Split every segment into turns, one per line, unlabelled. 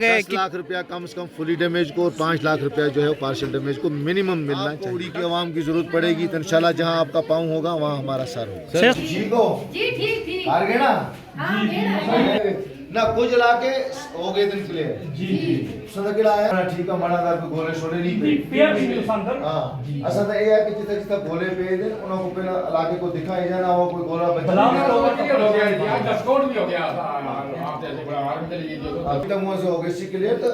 10 लाख रुपया कम से कम fully damage को और 5 लाख रुपया जो है वो पार्शियल डैमेज को मिनिमम मिलना चाहिए। उड़ी की आवाम की जरूरत पड़ेगी तो इंशाल्लाह जहां आपका पाँव होगा वहां हमारा सर होगा। ठीक हो
ठीक
हार गए ना ना कुछ ला के हो गए दिन क्लियर जी संदकिला आया ना ठीक है मनादार को गोले छोड़े नहीं पे
पेयर भी संदर
हां असल तो ये है कि जितना जितना गोले पे दे उनको पहले इलाके को दिखाई जाना हो कोई गोला बचा
हो गया आज स्कोर भी हो गया आप जैसे बड़ा आर्मी चली गई जो
अभी तक मुझे हो गई सी क्लियर तो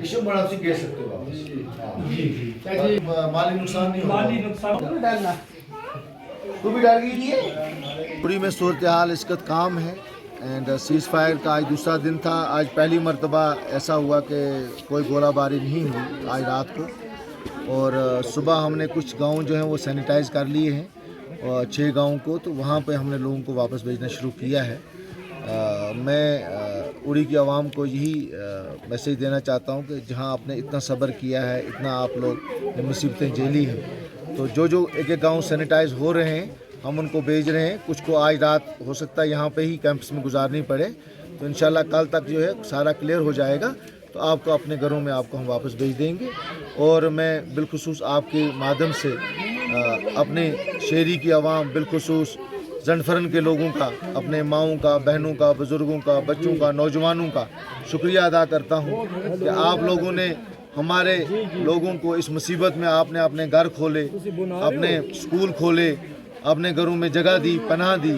इशू बड़ा सी कह सकते हो वापस जी माली नुकसान नहीं
माली नुकसान
डालना तू भी डाल गई है पूरी में सूरत हाल इसका काम है एंड सीज़ फायर का आज दूसरा दिन था। आज पहली मर्तबा ऐसा हुआ कि कोई गोलाबारी नहीं हुई आज रात को और सुबह हमने कुछ गांव जो हैं वो सैनिटाइज़ कर लिए हैं और 6 गाँव को तो वहाँ पे हमने लोगों को वापस भेजना शुरू किया है। मैं उड़ी की आवाम को यही मैसेज देना चाहता हूँ कि जहाँ आपने इतना सब्र किया है इतना आप लोग मुसीबतें झेली हैं तो जो एक गाँव सैनिटाइज़ हो रहे हैं हम उनको भेज रहे हैं। कुछ को आज रात हो सकता है यहाँ पे ही कैंप्स में गुजारनी पड़े तो इंशाल्लाह कल तक जो है सारा क्लियर हो जाएगा तो आपको अपने घरों में आपको हम वापस भेज देंगे। और मैं बिलखुसूस आपके माध्यम से अपने शहरी की आवाम बिलखुसूस जंडफरन के लोगों का अपने माओं का बहनों का बुज़ुर्गों का बच्चों का नौजवानों का शुक्रिया अदा करता हूँ कि आप लोगों ने हमारे लोगों को इस मुसीबत में आपने अपने घर खोले अपने स्कूल खोले अपने घरों में जगह दी पनाह दी।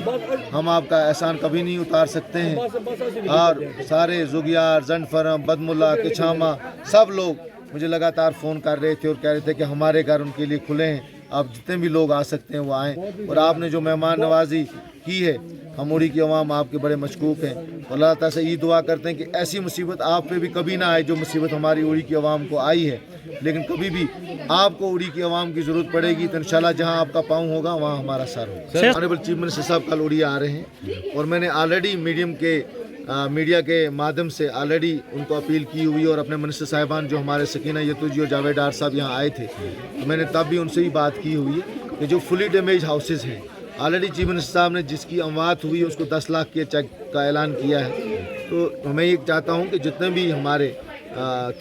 हम आपका एहसान कभी नहीं उतार सकते हैं। और सारे जुगियार जंडफरम बदमुल्ला किछामा सब लोग मुझे लगातार फ़ोन कर रहे थे और कह रहे थे कि हमारे घर उनके लिए खुले हैं आप जितने भी लोग आ सकते हैं वो आएँ। और आपने जो मेहमान नवाजी की है हम उड़ी की आवाम आपके बड़े मशकूक हैं और अल्लाह ताला से ये दुआ करते हैं कि ऐसी मुसीबत आप पे भी कभी ना आए जो मुसीबत हमारी उड़ी की आवाम को आई है। लेकिन कभी भी आपको उड़ी की आवाम की ज़रूरत पड़ेगी तो इंशाल्लाह जहां आपका पाँव होगा वहां हमारा सर होगा। ऑनरेबल चीफ मिनिस्टर साहब कल उड़ी आ रहे हैं और मैंने ऑलरेडी मीडिया के माध्यम से ऑलरेडी उनको अपील की हुई और अपने मिनिस्टर साहिबान जो हमारे सकीना यतूजी और जावेद डार साहब यहाँ आए थे तो मैंने तब भी उनसे ही बात की हुई है कि जो फुली डैमेज हाउसेज़ हैं ऑलरेडी चीफ मिनिस्टर साहब ने जिसकी अमवात हुई है उसको 10 लाख के चेक का ऐलान किया है। तो मैं ये चाहता हूँ कि जितने भी हमारे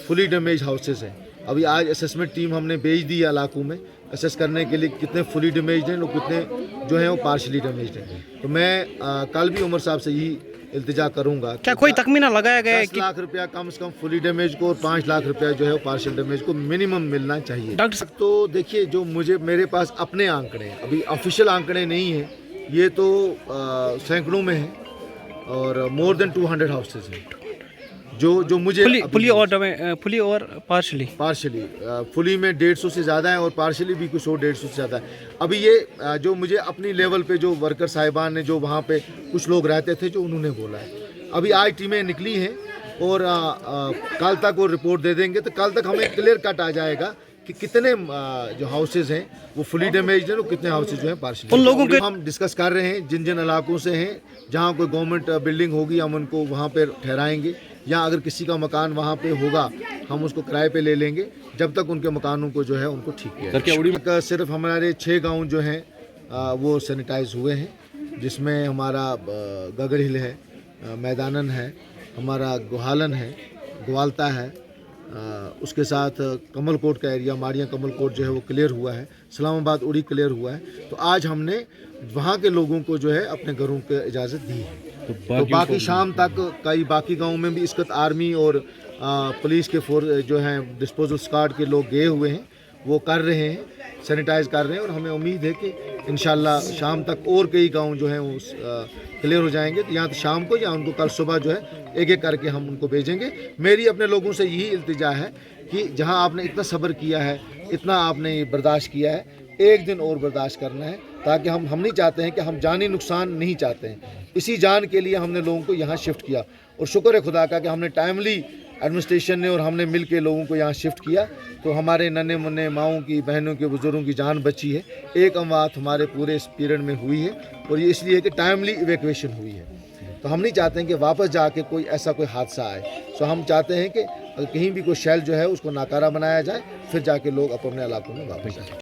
फुली डैमेज हाउसेज़ हैं अभी आज असेसमेंट टीम हमने भेज दी है इलाकों में असेस करने के लिए कितने फुली डैमेज्ड हैं और कितने जो हैं वो पार्शली डैमेज्ड हैं। तो मैं कल भी उमर साहब से यही इल्तिजा करूंगा।
क्या कोई तखमीना लगाया गया है
10 लाख रुपया कम से कम फुली डैमेज को और 5 लाख रुपया जो है वो पार्शियल डैमेज को मिनिमम मिलना चाहिए।
डॉक्टर
तो देखिए जो मेरे पास अपने आंकड़े हैं अभी ऑफिशियल आंकड़े नहीं हैं ये तो सैकड़ों में हैं और मोर देन 200 हाउसेज हैं जो मुझे
फुली और पार्शली
फुली में 150 से ज़्यादा है और पार्शली भी कुछ 150 से ज़्यादा है। अभी ये जो मुझे अपनी लेवल पे जो वर्कर साहिबान ने जो वहाँ पे कुछ लोग रहते थे जो उन्होंने बोला है अभी आज टीमें निकली हैं और कल तक वो रिपोर्ट दे देंगे तो कल तक हमें क्लियर कट आ जाएगा कि कितने जो हाउसेज हैं वो फुली डैमेज्ड हैं और कितने हाउसेज जो हैं पार्शली।
उन लोगों के
हम डिस्कस कर रहे हैं जिन इलाकों से हैं जहाँ कोई गवर्नमेंट बिल्डिंग होगी हम उनको वहाँ पर ठहराएँगे या अगर किसी का मकान वहाँ पे होगा हम उसको किराए पे ले लेंगे जब तक उनके मकानों को जो है उनको ठीक किया। सिर्फ हमारे 6 गांव जो हैं वो सैनिटाइज हुए हैं जिसमें हमारा गगड़ हिल है मैदानन है हमारा गुहालन है ग्वालता है उसके साथ कमल कोट का एरिया माड़ियाँ कमल कोट जो है वो क्लियर हुआ है इस्लामाबाद उड़ी क्लियर हुआ है। तो आज हमने वहाँ के लोगों को जो है अपने घरों की इजाज़त दी है तो बाकी शाम तक कई बाकी गाँव में भी इसका आर्मी और पुलिस के जो हैं डिस्पोजल स्क्वाड के लोग गए हुए हैं वो कर रहे हैं सैनिटाइज कर रहे हैं और हमें उम्मीद है कि इंशाल्लाह शाम तक और कई गांव जो हैं वो क्लियर हो जाएंगे तो यहाँ तो शाम को या उनको कल सुबह जो है एक एक करके हम उनको भेजेंगे। मेरी अपने लोगों से यही इल्तिजा है कि जहाँ आपने इतना सब्र किया है इतना आपने बर्दाश्त किया है एक दिन और बर्दाश्त करना है ताकि हम नहीं चाहते हैं कि हम जानी नुकसान नहीं चाहते हैं। इसी जान के लिए हमने लोगों को यहाँ शिफ्ट किया और शुक्र है खुदा का कि हमने टाइमली एडमिनिस्ट्रेशन ने और हमने मिल के लोगों को यहाँ शिफ्ट किया तो हमारे नन्हे मुन्ने माओं की बहनों के बुज़ुर्गों की जान बची है। एक अमवात हमारे पूरे इस पीरियड में हुई है और ये इसलिए कि टाइमली इवैक्यूएशन हुई है। तो हम नहीं चाहते हैं कि वापस जाके कोई ऐसा कोई हादसा आए। सो हम चाहते हैं कि कहीं भी कोई शेल जो है उसको नाकारा बनाया जाए फिर जाके लोग अपने इलाकों में वापस जाए।